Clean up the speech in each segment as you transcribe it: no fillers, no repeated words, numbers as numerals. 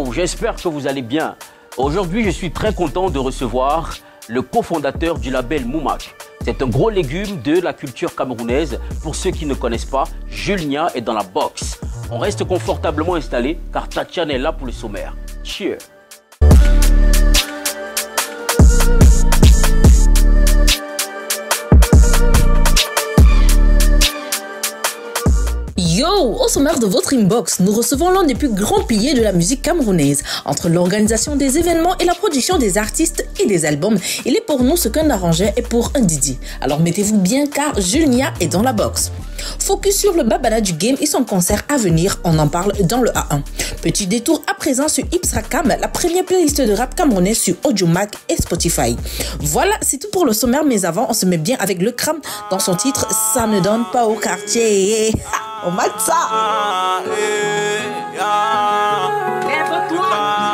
Yo, j'espère que vous allez bien. Aujourd'hui, je suis très content de recevoir le cofondateur du label Moumak. C'est un gros légume de la culture camerounaise. Pour ceux qui ne connaissent pas, Julien est dans la box. On reste confortablement installé car Tatiana est là pour le sommaire. Cheers. Yo, au sommaire de votre inbox, nous recevons l'un des plus grands piliers de la musique camerounaise. Entre l'organisation des événements et la production des artistes et des albums, il est pour nous ce qu'un arrangeur est pour un Didi. Alors mettez-vous bien car Julien est dans la box. Focus sur le babana du game et son concert à venir, on en parle dans le A1. Petit détour à présent sur Ipsrakam, la première playlist de rap camerounais sur Audiomack et Spotify. Voilà, c'est tout pour le sommaire, mais avant, on se met bien avec le Kram dans son titre « Ça ne donne pas au quartier ». On mate ça. Lève-toi,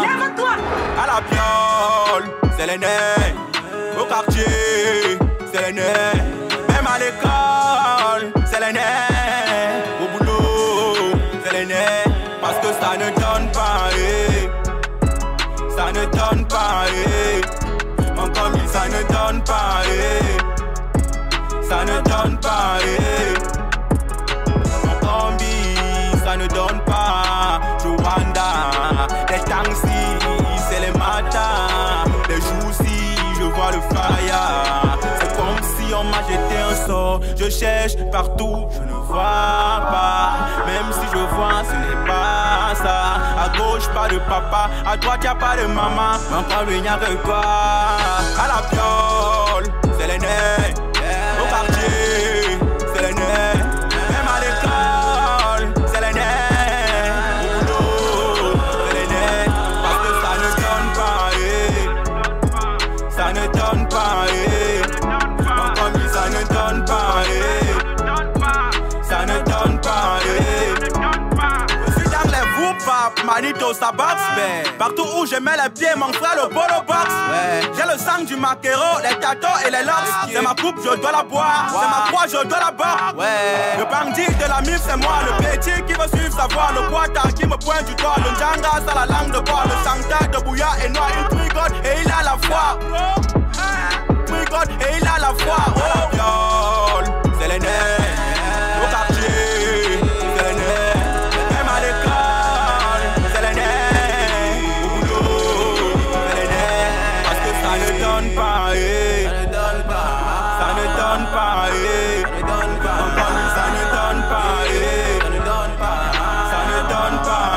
lève-toi. À la piole, c'est les nez. Au quartier, c'est les nez. Même à l'école, c'est les nez. Au boulot, c'est les nez. Parce que ça ne donne pas, ça ne donne pas, encore mille, ça ne donne pas, ça ne donne pas, ça ne donne pas. Joanda, les temps-ci, c'est les matins. Les jours-ci, je vois le fire. C'est comme si on m'a jeté un sort. Je cherche partout, je ne vois pas. Même si je vois, ce n'est pas ça. À gauche, pas de papa. À droite, y'a pas de maman. Mon problème, il n'y a que quoi. À la piole, c'est les nez. Au quartier, c'est les nez. Même à l'école, c'est les nez. Au boulot, c'est les nez. Parce que ça ne donne pas, ça ne donne pas, encore mieux, ça ne donne pas, ça ne donne pas, je suis dans les vous-pap, Manito, ça boxe, partout où je mets les pieds, mon frère, le bolo box. J'ai le sang du maquereau, les tatous et les locks. C'est ma coupe, je dois la boire. C'est ma croix, je dois la boire. Le bandit de la mif, c'est moi. Le petit qui veut suivre sa voie. Le poitar qui me pointe du doigt. Le njanga, ça la langue de bois. Le chanteur de bouilla est noir. Il tricote et il a la foi. Tricote et il a la foi. Oh, viol, c'est les nez. Au quartier, c'est les nez. Même à l'école, c'est les nez. Au boulot, c'est les nez. Parce que ça ne donne pas, ça ne donne pas, encore mieux, ça ne donne pas, ça ne donne pas,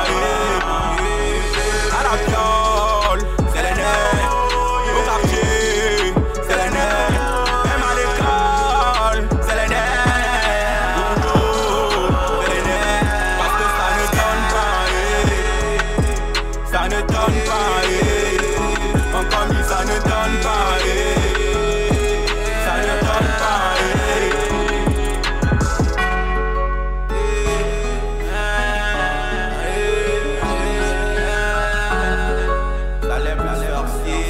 à la piole, c'est les nez. Au quartier, c'est les nez. Même à l'école, c'est les nez. Au boulot, c'est les nez. Parce que ça ne donne pas, ça ne donne pas, encore mieux, ça ne donne pas, ça ne donne pas, ça lève la sorcier.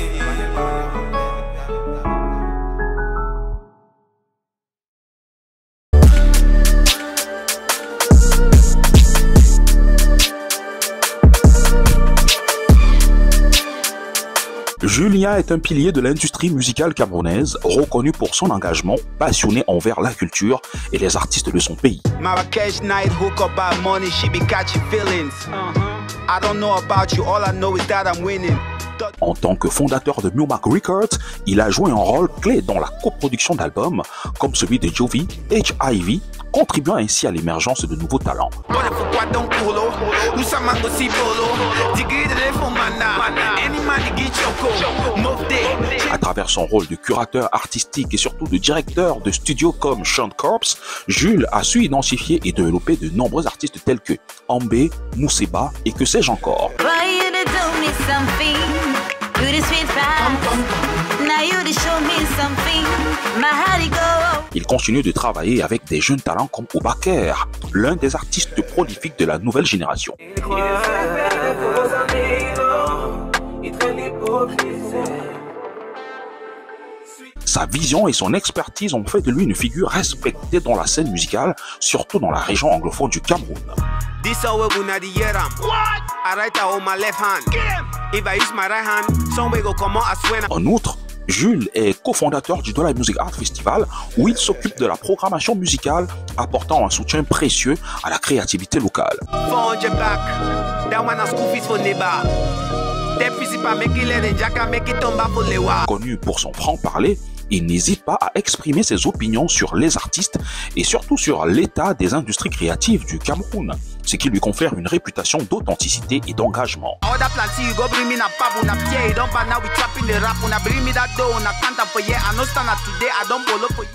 Julien est un pilier de l'industrie musicale camerounaise, reconnu pour son engagement, passionné envers la culture et les artistes de son pays. Marrakech night, hook up by money, she be catching feelings. I don't know about you, all I know is that I'm winning. En tant que fondateur de Moumak Records, il a joué un rôle clé dans la coproduction d'albums, comme celui de Jovi, HIV, contribuant ainsi à l'émergence de nouveaux talents. À travers son rôle de curateur artistique et surtout de directeur de studios comme Sean Corps, Jules a su identifier et développer de nombreux artistes tels que Ambé, Mousseba et que sais-je encore. Il continue de travailler avec des jeunes talents comme Oubaker, l'un des artistes prolifiques de la nouvelle génération. Sa vision et son expertise ont fait de lui une figure respectée dans la scène musicale, surtout dans la région anglophone du Cameroun. En outre, Jules est cofondateur du Dollar Music Art Festival où il s'occupe de la programmation musicale, apportant un soutien précieux à la créativité locale. Connu pour son franc-parler, il n'hésite pas à exprimer ses opinions sur les artistes et surtout sur l'état des industries créatives du Cameroun, ce qui lui confère une réputation d'authenticité et d'engagement.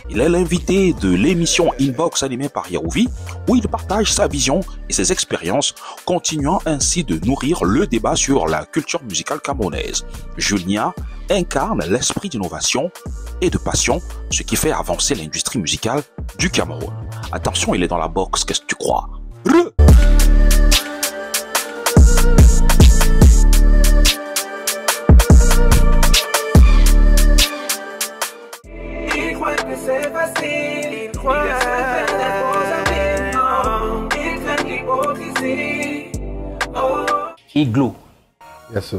Il est l'invité de l'émission Inbox animée par Yaouvi, où il partage sa vision et ses expériences, continuant ainsi de nourrir le débat sur la culture musicale camerounaise. Julien incarne l'esprit d'innovation et de passion, ce qui fait avancer l'industrie musicale du Cameroun. Attention, il est dans la box, qu'est-ce que tu crois? Iglo. Yes,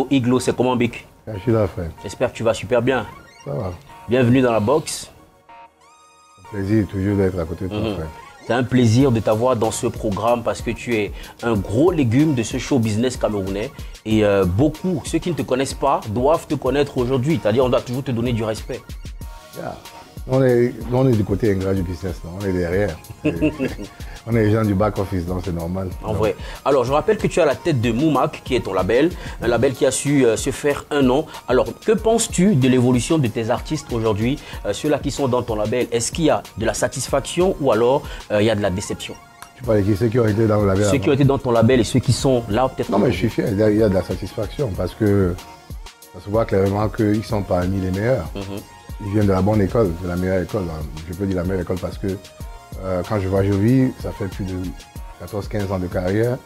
Iglo, c'est comment, Bic? Je suis là, frère. J'espère que tu vas super bien. Ça va. Bienvenue dans la box. Un plaisir toujours d'être à côté de toi, frère. C'est un plaisir de t'avoir dans ce programme parce que tu es un gros légume de ce show business camerounais. Et beaucoup, ceux qui ne te connaissent pas, doivent te connaître aujourd'hui. C'est-à-dire on doit toujours te donner du respect. Yeah. On est du côté ingrat du business, non? On est derrière. On est les gens du back-office, donc c'est normal. En vrai. Alors, je rappelle que tu as la tête de Moumak, qui est ton label, un label qui a su se faire un nom. Alors, que penses-tu de l'évolution de tes artistes aujourd'hui, ceux-là qui sont dans ton label? Est-ce qu'il y a de la satisfaction ou alors il y a de la déception? Tu parles de qui? Ceux qui ont été dans le label? Ceux qui ont été dans ton label et ceux qui sont là, peut-être. Non, mais je suis fier, il y a de la satisfaction parce que ça se voit clairement qu'ils sont parmi les meilleurs. Ils viennent de la bonne école, de la meilleure école. Je peux dire la meilleure école parce que quand je vois Jovi, ça fait plus de 14-15 ans de carrière,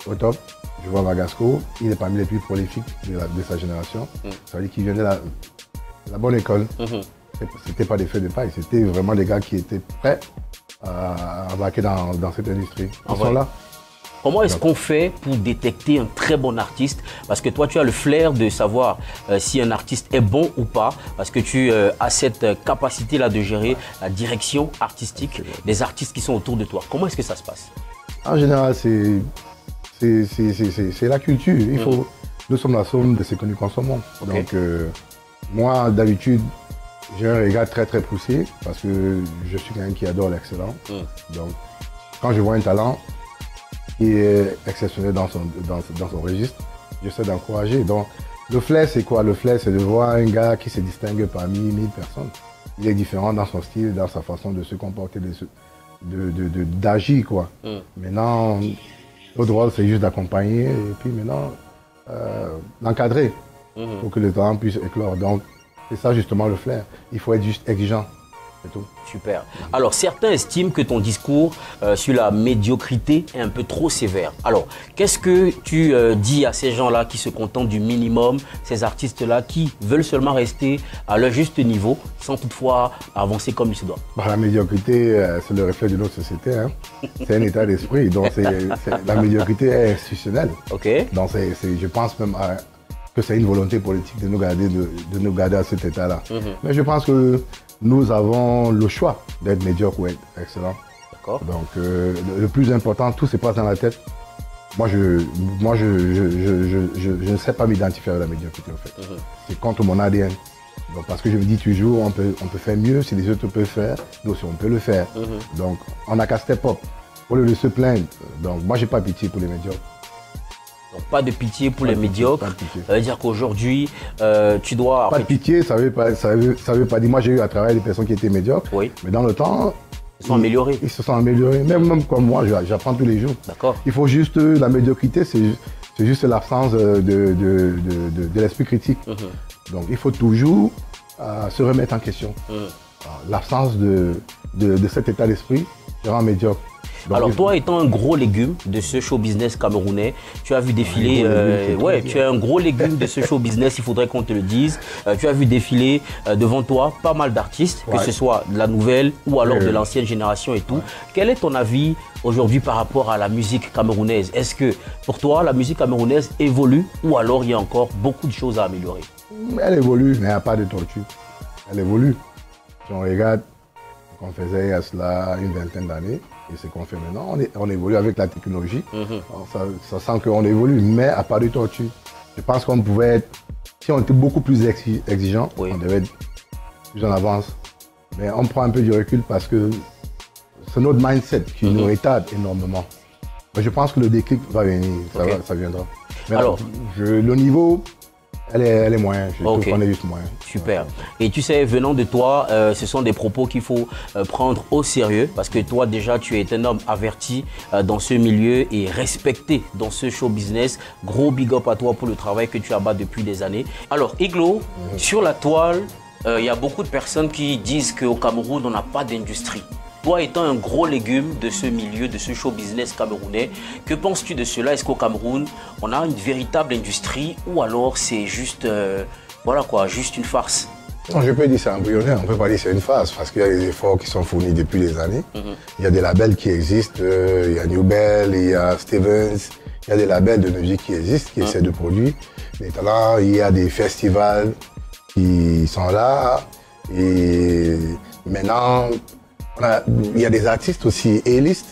au top. Je vois Magasco, il est parmi les plus prolifiques de sa génération. Ça veut dire qu'il vient de la bonne école. C'était pas des feux de paille, c'était vraiment des gars qui étaient prêts à embarquer dans cette industrie. Ils sont là. Comment est-ce qu'on fait pour détecter un très bon artiste? Parce que toi, tu as le flair de savoir si un artiste est bon ou pas, parce que tu as cette capacité-là de gérer la direction artistique des artistes qui sont autour de toi. Comment est-ce que ça se passe? En général, c'est la culture. Nous sommes la somme de ce que nous consommons. Donc, moi, d'habitude, j'ai un regard très très poussé, parce que je suis quelqu'un qui adore l'excellence. Donc, quand je vois un talent qui est exceptionnel dans son registre, j'essaie d'encourager. Donc, le flair, c'est quoi? Le flair, c'est de voir un gars qui se distingue parmi 1000 personnes. Il est différent dans son style, dans sa façon de se comporter, d'agir, quoi. Maintenant, notre rôle, c'est juste d'accompagner et puis maintenant, d'encadrer pour que le talent puisse éclore. Donc, c'est ça justement le flair. Il faut être juste exigeant. C'est tout. Super. Alors, certains estiment que ton discours sur la médiocrité est un peu trop sévère. Alors, qu'est-ce que tu dis à ces gens-là qui se contentent du minimum, ces artistes-là qui veulent seulement rester à leur juste niveau, sans toutefois avancer comme il se doit? La médiocrité, c'est le reflet de notre société. Hein. C'est un état d'esprit. Donc, la médiocrité est institutionnelle. Donc, je pense même que c'est une volonté politique de nous garder à cet état-là. Mais je pense que nous avons le choix d'être médiocre ou être excellent. Donc, le plus important, tout se passe dans la tête. Moi, je ne sais pas m'identifier à la médiocrité, en fait. C'est contre mon ADN. Donc, parce que je me dis toujours, on peut faire mieux. Si les autres peuvent faire, nous aussi, on peut le faire. Donc, on n'a qu'à step up. Au lieu de se plaindre. Donc, moi, j'ai pas pitié pour les médiocres. Donc, pas de pitié pour les médiocres. Ça veut dire qu'aujourd'hui, tu dois... Pas de pitié, ça veut pas dire... Moi, j'ai eu à travailler des personnes qui étaient médiocres. Mais dans le temps... Ils se sont améliorés. Ils se sont améliorés. Même comme moi, j'apprends tous les jours. Il faut juste... La médiocrité, c'est juste l'absence de l'esprit critique. Donc, il faut toujours se remettre en question. L'absence de cet état d'esprit rend médiocre. Donc, alors toi étant un gros légume de ce show business camerounais, tu as vu défiler, tu es un gros légume de ce show business, il faudrait qu'on te le dise. Tu as vu défiler devant toi pas mal d'artistes, que ce soit de la nouvelle ou alors de l'ancienne génération et tout. Quel est ton avis aujourd'hui par rapport à la musique camerounaise? Est-ce que pour toi la musique camerounaise évolue ou alors il y a encore beaucoup de choses à améliorer? Elle évolue, mais il n'y a pas de tortue. Elle évolue. Si on regarde ce qu'on faisait il y a cela une vingtaine d'années et ce qu'on fait maintenant, on évolue avec la technologie. Alors, ça sent qu'on évolue, mais à pas de tortue. Je pense qu'on pouvait être, si on était beaucoup plus exigeant, on devait être plus en avance. Mais on prend un peu du recul parce que c'est notre mindset qui nous retarde énormément. Mais je pense que le déclic va venir, ça viendra. Mais alors, le niveau, elle est moyenne, je trouve qu'on est juste moyen. Super. Et tu sais, venant de toi, ce sont des propos qu'il faut prendre au sérieux parce que toi déjà, tu es un homme averti dans ce milieu et respecté dans ce show business. Gros big up à toi pour le travail que tu abats depuis des années. Alors, Iglo, sur la toile, il y a beaucoup de personnes qui disent qu'au Cameroun, on n'a pas d'industrie. Toi étant un gros légume de ce milieu, de ce show business camerounais, que penses-tu de cela? Est-ce qu'au Cameroun, on a une véritable industrie ou alors c'est juste, voilà quoi, juste une farce? Non, je peux dire c'est embryonnaire, on ne peut pas dire c'est une farce parce qu'il y a des efforts qui sont fournis depuis des années. Il y a des labels qui existent, il y a Newbell, il y a Stevens, il y a des labels de musique qui existent, qui essaient de produire des talents, il y a des festivals qui sont là et maintenant, il y a des artistes aussi A-list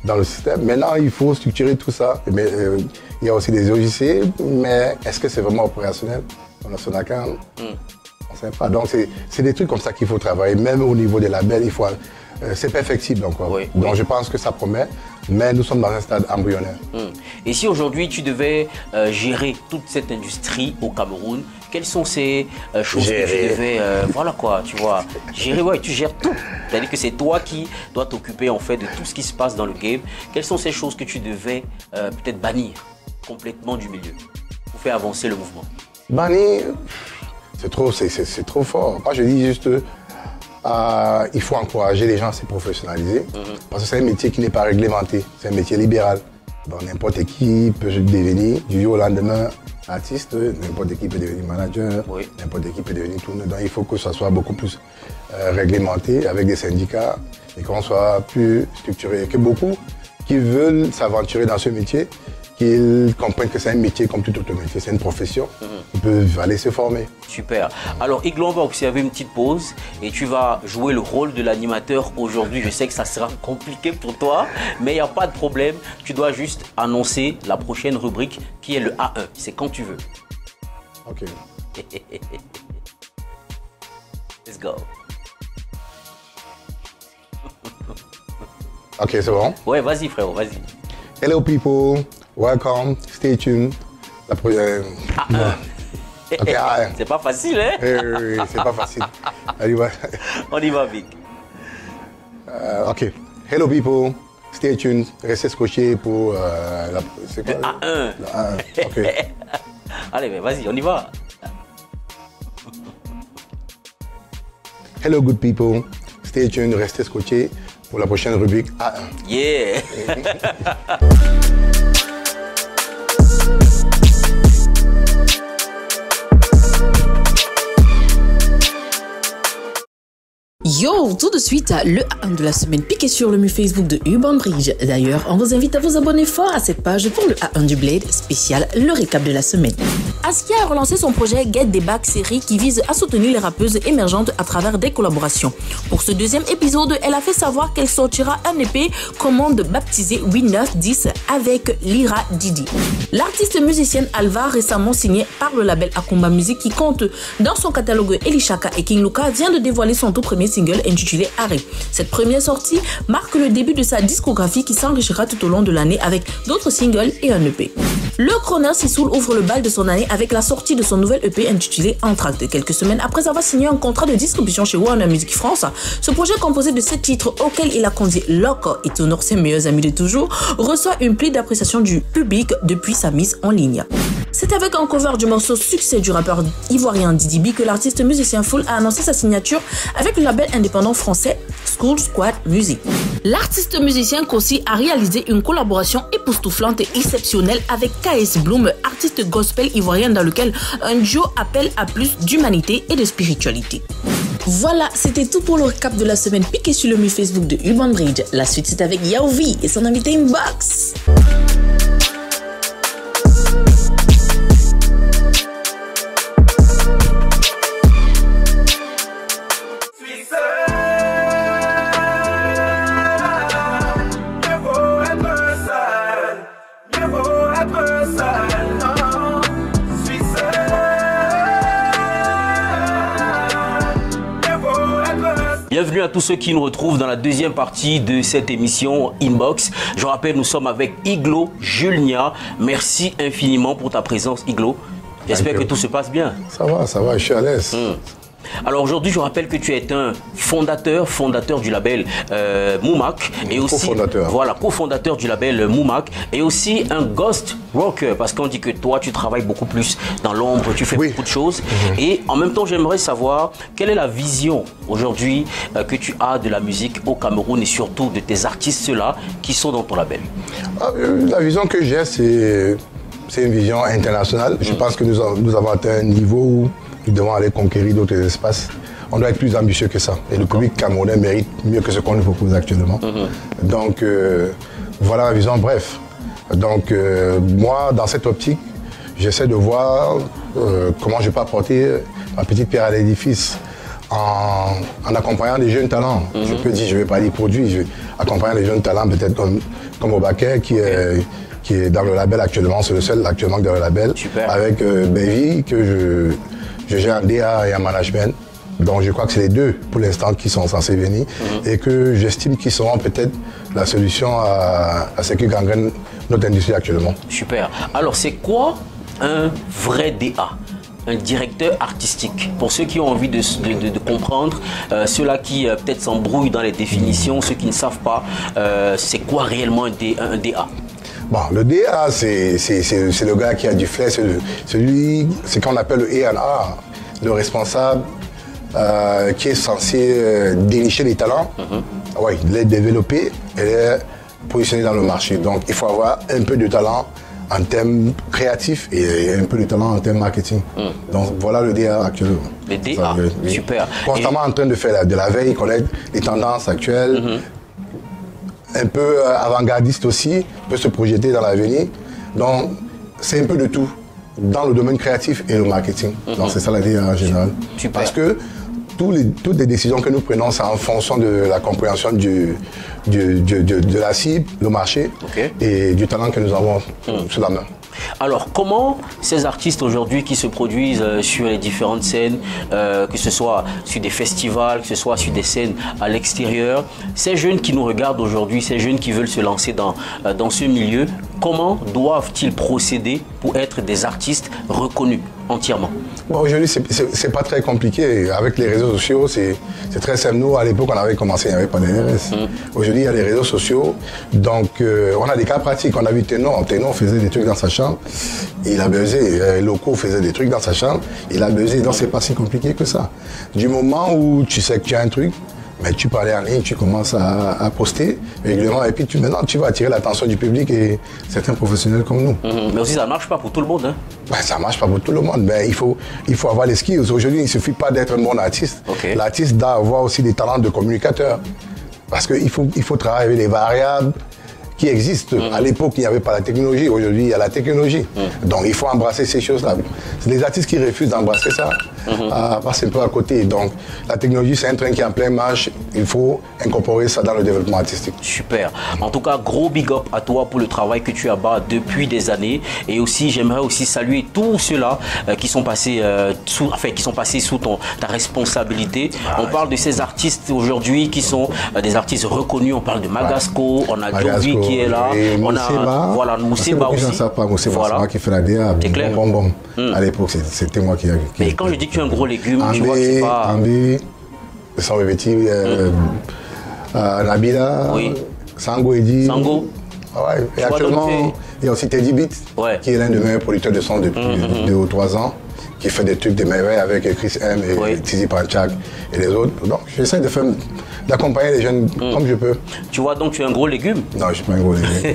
dans le système. Maintenant, il faut structurer tout ça. Mais, il y a aussi des OJC, mais est-ce que c'est vraiment opérationnel? On a Sonacan, on ne sait pas. Donc, c'est des trucs comme ça qu'il faut travailler. Même au niveau des labels, c'est perfectible encore. Donc, je pense que ça promet, mais nous sommes dans un stade embryonnaire. Et si aujourd'hui, tu devais gérer toute cette industrie au Cameroun, quelles sont ces choses que tu devais, voilà quoi, tu vois, gérer, tu gères tout. C'est-à-dire que c'est toi qui dois t'occuper en fait de tout ce qui se passe dans le game. Quelles sont ces choses que tu devais peut-être bannir complètement du milieu pour faire avancer le mouvement? Bannir, c'est trop fort. Moi, je dis juste, il faut encourager les gens à se professionnaliser parce que c'est un métier qui n'est pas réglementé, c'est un métier libéral. Donc n'importe qui peut devenir du jour au lendemain artiste, n'importe qui peut devenir manager, n'importe qui peut devenir tourneur. Donc il faut que ça soit beaucoup plus réglementé avec des syndicats et qu'on soit plus structuré. Que beaucoup qui veulent s'aventurer dans ce métier, qu'ils comprennent que c'est un métier comme tout autre métier, c'est une profession. Ils peuvent aller se former. Super. Alors Iglo, on va observer une petite pause et tu vas jouer le rôle de l'animateur aujourd'hui. Je sais que ça sera compliqué pour toi, mais il n'y a pas de problème. Tu dois juste annoncer la prochaine rubrique qui est le A1. C'est quand tu veux. Ok. Let's go. Ok, c'est bon? Ouais, vas-y frérot, vas-y. Hello people, welcome, stay tuned. La prochaine. Okay, c'est pas facile, hein? Oui, c'est pas facile. On y va, Vic. Ok. Hello people, stay tuned. Restez scotchés pour c'est quoi? A1. Ok. Allez, mais vas-y, on y va. Hello good people, stay tuned. Restez scotchés pour la prochaine rubrique A1. Yeah. Yo, tout de suite, le A1 de la semaine piqué sur le mur Facebook de Urban Bridge. D'ailleurs, on vous invite à vous abonner fort à cette page pour le A1 du Blade spécial, le récap de la semaine. Askia a relancé son projet Get the Back série qui vise à soutenir les rappeuses émergentes à travers des collaborations. Pour ce deuxième épisode, elle a fait savoir qu'elle sortira un EP commande baptisé 8910 avec Lyra Didi. L'artiste musicienne Alva, récemment signée par le label Akumba Music qui compte dans son catalogue Elishaka et King Luka, vient de dévoiler son tout premier single intitulé Harry. Cette première sortie marque le début de sa discographie qui s'enrichira tout au long de l'année avec d'autres singles et un EP. Le Croner Sissoul ouvre le bal de son année avec la sortie de son nouvel EP intitulé Entracte. Quelques semaines après avoir signé un contrat de distribution chez Warner Music France, ce projet composé de 7 titres auxquels il a conduit Loco et Tonor, ses meilleurs amis de toujours, reçoit une plie d'appréciation du public depuis sa mise en ligne. C'est avec un cover du morceau succès du rappeur ivoirien Didi B que l'artiste musicien Full a annoncé sa signature avec le label indépendant français School Squad Music. L'artiste musicien Kossi a réalisé une collaboration époustouflante et exceptionnelle avec KS Bloom, artiste gospel ivoirien dans lequel un duo appelle à plus d'humanité et de spiritualité. Voilà, c'était tout pour le recap de la semaine piqué sur le mur Facebook de Urban Bridge. La suite c'est avec Yaouvi et son invité Inbox. Bienvenue à tous ceux qui nous retrouvent dans la deuxième partie de cette émission Inbox. Je rappelle, nous sommes avec Iglo Julnia. Merci infiniment pour ta présence, Iglo. J'espère que tout se passe bien. Ça va, je suis à l'aise. Alors aujourd'hui, je rappelle que tu es un fondateur du label Moumak et aussi cofondateur du label Moumak et aussi un ghost rocker parce qu'on dit que toi tu travailles beaucoup plus dans l'ombre, tu fais beaucoup de choses et en même temps j'aimerais savoir quelle est la vision aujourd'hui que tu as de la musique au Cameroun et surtout de tes artistes là qui sont dans ton label. La vision que j'ai c'est une vision internationale. Je pense que nous avons atteint un niveau où nous devons aller conquérir d'autres espaces. On doit être plus ambitieux que ça. Et le public camerounais mérite mieux que ce qu'on nous propose actuellement. Donc, voilà la vision. Bref. Donc, moi, dans cette optique, j'essaie de voir comment je peux apporter ma petite pierre à l'édifice en accompagnant des jeunes talents. Je peux dire, je ne vais pas dire produits, je vais accompagner les jeunes talents, peut-être comme Obaké, qui est dans le label actuellement. C'est le seul actuellement dans le label. Super. Avec Baby, que je gère en DA et en management. Donc je crois que c'est les deux pour l'instant qui sont censés venir et que j'estime qu'ils seront peut-être la solution à ce qui gangrène notre industrie actuellement. Super. Alors c'est quoi un vrai DA? Un directeur artistique, pour ceux qui ont envie de comprendre, ceux-là qui peut-être s'embrouillent dans les définitions, ceux qui ne savent pas, c'est quoi réellement un DA? Bon, le DA, c'est le gars qui a du flair, c'est qu'on appelle le A&R, le responsable qui est censé dénicher les talents, les développer et les positionner dans le marché. Donc il faut avoir un peu de talent en termes créatifs et un peu de talent en termes marketing. Donc voilà le DA actuellement. Le DA, super. Constamment en train de faire de la veille, connaître les tendances actuelles. Un peu avant-gardiste aussi, peut se projeter dans l'avenir. Donc, c'est un peu de tout, dans le domaine créatif et le marketing. Donc, c'est ça la DA en général. Super. Parce que toutes les décisions que nous prenons, c'est en fonction de la compréhension de la cible, le marché et du talent que nous avons sous la main. Alors, comment ces artistes aujourd'hui qui se produisent sur les différentes scènes, que ce soit sur des festivals, que ce soit sur des scènes à l'extérieur, ces jeunes qui nous regardent aujourd'hui, ces jeunes qui veulent se lancer dans ce milieu, comment doivent-ils procéder pour être des artistes reconnus entièrement? Bon, aujourd'hui, c'est pas très compliqué. Avec les réseaux sociaux, c'est très simple. Nous, à l'époque, on avait commencé, il n'y avait pas de RS. Aujourd'hui, il y a les réseaux sociaux. Donc, on a des cas pratiques. On a vu Ténon. Ténon faisait des trucs dans sa chambre. Il a buzzé. Loco faisait des trucs dans sa chambre. Il a buzzé. Donc, c'est pas si compliqué que ça. Du moment où tu sais que tu as un truc, mais tu peux aller en ligne, tu commences à poster régulièrement et puis maintenant tu vas attirer l'attention du public et certains professionnels comme nous. Mais aussi ça ne marche pas pour tout le monde. Hein? Ben, ça ne marche pas pour tout le monde, mais il faut avoir les skills. Aujourd'hui, il ne suffit pas d'être un bon artiste. L'artiste doit avoir aussi des talents de communicateur. Parce qu'il faut travailler avec les variables qui existent. À l'époque, il n'y avait pas la technologie. Aujourd'hui, il y a la technologie. Donc, il faut embrasser ces choses-là. C'est les artistes qui refusent d'embrasser ça. Passent un peu à côté. Donc, la technologie, c'est un train qui est en pleine marche. Il faut incorporer ça dans le développement artistique. Super. En tout cas, gros big up à toi pour le travail que tu abats depuis des années. Et aussi, j'aimerais aussi saluer tous ceux-là qui sont passés sous ta responsabilité. On parle de ces artistes aujourd'hui qui sont des artistes reconnus. On parle de Magasco, on a Jovi qui est là. On a Mousseba aussi. Mousseba, c'est moi qui fais la DA. C'est clair. Bon. À l'époque, c'était moi qui... Mais quand je dis que tu es un gros légume, tu vois que c'est pas... Ambi, Sambeti, Nabila, Sango Edi. Sango. Et Il y a aussi Teddy Beat, qui est l'un des meilleurs producteurs de son depuis 2 ou 3 ans, qui fait des trucs de merveille avec Chris M et Tizi Panchak et les autres. Donc j'essaie d'accompagner les jeunes comme je peux. Tu vois, donc tu es un gros légume? Non, je ne suis pas un gros légume.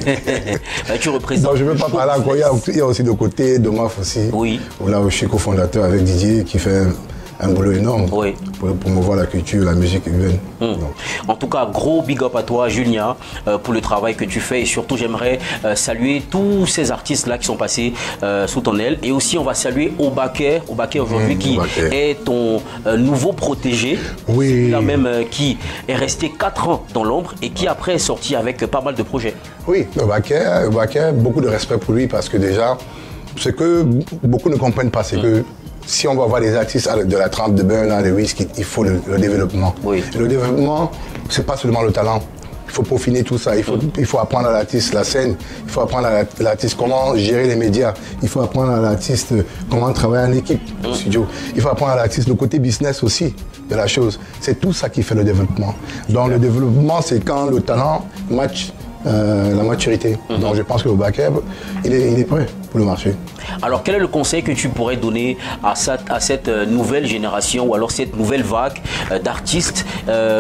Tu représentes... Non, je ne veux pas parler encore. Il y a aussi de côté Domaf aussi. Oui. Là où je suis cofondateur avec Didier qui fait un boulot énorme pour promouvoir la culture, la musique urbaine. En tout cas, gros big up à toi, Julnia, pour le travail que tu fais. Et surtout, j'aimerais saluer tous ces artistes-là qui sont passés sous ton aile. Et aussi, on va saluer Obaké aujourd'hui, qui est ton nouveau protégé. Oui. Celui-là même qui est resté 4 ans dans l'ombre et qui après est sorti avec pas mal de projets. Oui, Obaké, beaucoup de respect pour lui parce que déjà, ce que beaucoup ne comprennent pas, c'est que si on va voir des artistes de la trempe de Burna, de Whisky, il faut le développement. Oui. Et le développement, c'est pas seulement le talent. Il faut peaufiner tout ça. Il faut apprendre à l'artiste la scène. Il faut apprendre à l'artiste comment gérer les médias. Il faut apprendre à l'artiste comment travailler en équipe au studio. Il faut apprendre à l'artiste le côté business aussi de la chose. C'est tout ça qui fait le développement. Donc le développement, c'est quand le talent match la maturité. Donc je pense que Obaké, il est prêt pour le marché. Alors quel est le conseil que tu pourrais donner à cette nouvelle génération ou alors cette nouvelle vague d'artistes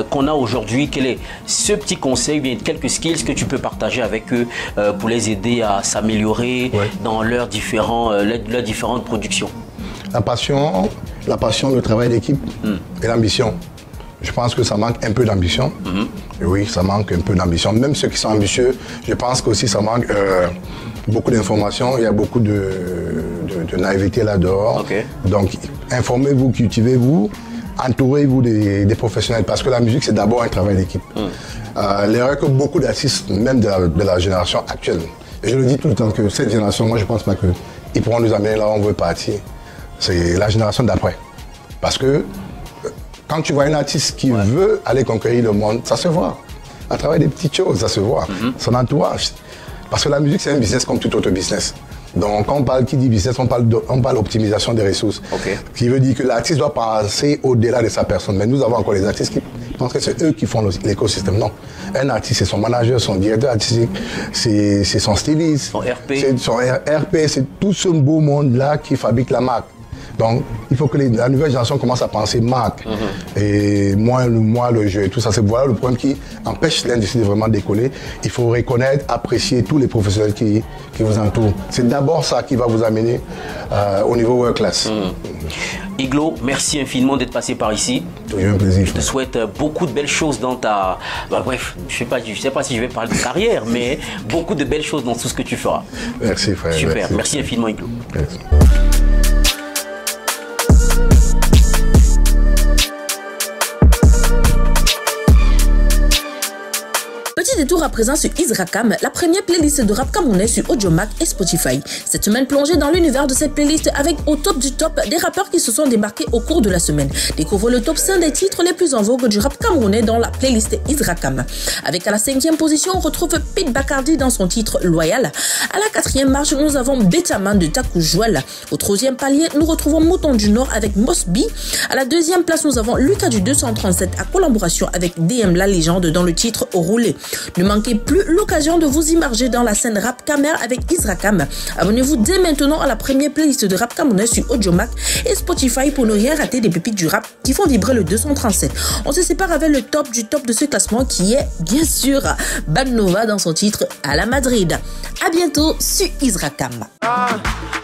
qu'on a aujourd'hui? Quel est ce petit conseil, bien quelques skills que tu peux partager avec eux pour les aider à s'améliorer dans leurs différentes productions? La passion, le travail d'équipe et l'ambition. Je pense que ça manque un peu d'ambition. Et oui, ça manque un peu d'ambition. Même ceux qui sont ambitieux, je pense qu'aussi ça manque beaucoup d'informations. Il y a beaucoup de naïveté là-dehors. Donc, informez-vous, cultivez-vous, entourez-vous des professionnels. Parce que la musique, c'est d'abord un travail d'équipe. L'erreur que beaucoup d'artistes, même de la génération actuelle, et je le dis tout le temps que cette génération, moi, je ne pense pas qu'ils pourront nous amener là où on veut partir. C'est la génération d'après. Parce que quand tu vois un artiste qui veut aller conquérir le monde, ça se voit. À travers des petites choses, ça se voit. Son entourage. Parce que la musique, c'est un business comme tout autre business. Donc, quand on parle, qui dit business, on parle d'optimisation des ressources. Qui veut dire que l'artiste doit passer au-delà de sa personne. Mais nous avons encore les artistes qui pensent que c'est eux qui font l'écosystème. Non. Un artiste, c'est son manager, son directeur artistique, c'est son styliste. Son RP. Son RP, c'est tout ce beau monde-là qui fabrique la marque. Donc, il faut que la nouvelle génération commence à penser marque. Et moi, le jeu et tout ça, c'est voilà le problème qui empêche l'industrie de vraiment décoller. Il faut reconnaître, apprécier tous les professionnels qui vous entourent. C'est d'abord ça qui va vous amener au niveau world class. Iglo, merci infiniment d'être passé par ici. Toujours un plaisir. Je te souhaite beaucoup de belles choses dans ta... bref, je sais pas si je vais parler de carrière, mais beaucoup de belles choses dans tout ce que tu feras. Merci frère. Super, merci infiniment Iglo. Merci. Petit détour à présent sur Izrakam, la première playlist de rap camerounais sur Audiomack et Spotify. Cette semaine plongée dans l'univers de cette playlist avec au top du top des rappeurs qui se sont démarqués au cours de la semaine. Découvre le top 5 des titres les plus en vogue du rap camerounais dans la playlist Izrakam. Avec à la 5e position, on retrouve Pete Bacardi dans son titre Loyal. À la 4e marche, nous avons Betaman de Taku Joel. Au 3e palier, nous retrouvons Mouton du Nord avec Mosby. À la 2e place, nous avons Lucas du 237 à collaboration avec DM La Légende dans le titre Roulé. Ne manquez plus l'occasion de vous immerger dans la scène rap camer avec Izrakam. Abonnez-vous dès maintenant à la première playlist de rap camerounais sur Audiomack et Spotify pour ne rien rater des pépites du rap qui font vibrer le 237. On se sépare avec le top du top de ce classement qui est bien sûr Bad Nova dans son titre À la Madrid. À bientôt sur Izrakam.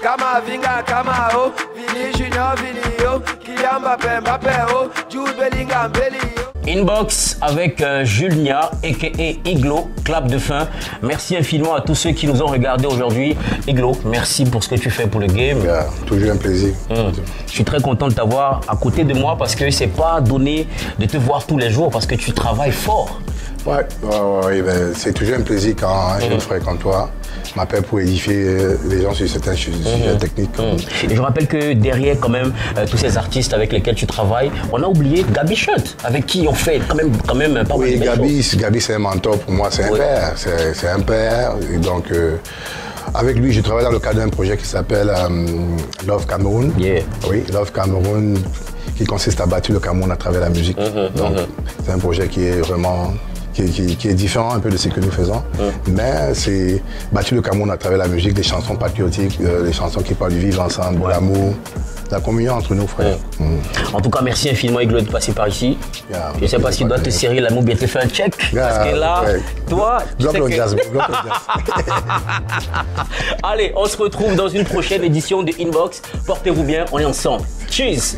Kama Vinga, Kama O, Vini Junior, Vini O, Kylian Mbappé, Mbappé O, Jude Bellingham, Bellingham. Inbox avec Julnia, a.k.a. Iglo, clap de fin. Merci infiniment à tous ceux qui nous ont regardés aujourd'hui. Iglo, merci pour ce que tu fais pour le game. Yeah, toujours un plaisir. Je suis très content de t'avoir à côté de moi parce que c'est pas donné de te voir tous les jours parce que tu travailles fort. Ouais, ben, c'est toujours un plaisir quand un jeune frère comme toi m'appelle pour édifier les gens sur certains sujets techniques. Et je rappelle que derrière quand même tous ces artistes avec lesquels tu travailles, on a oublié Gabi Shunt, avec qui on fait quand même pas mal de choses. Gabi c'est un mentor pour moi, c'est un père, c'est un père. Et donc avec lui, je travaille dans le cadre d'un projet qui s'appelle Love Cameroun. Oui, Love Cameroun, qui consiste à bâtir le Cameroun à travers la musique. Donc c'est un projet qui est vraiment qui est différent un peu de ce que nous faisons. Mais c'est battu le Cameroun à travers la musique, des chansons patriotiques, des chansons qui parlent du vivre ensemble, de l'amour, de la communion entre nos frères. En tout cas, merci infiniment, Iglo, de passer par ici. Je ne sais pas si tu dois te serrer l'amour, bien te faire un check. Parce que là, toi, tu sais que... Allez, on se retrouve dans une prochaine édition de Inbox. Portez-vous bien, on est ensemble. Cheers!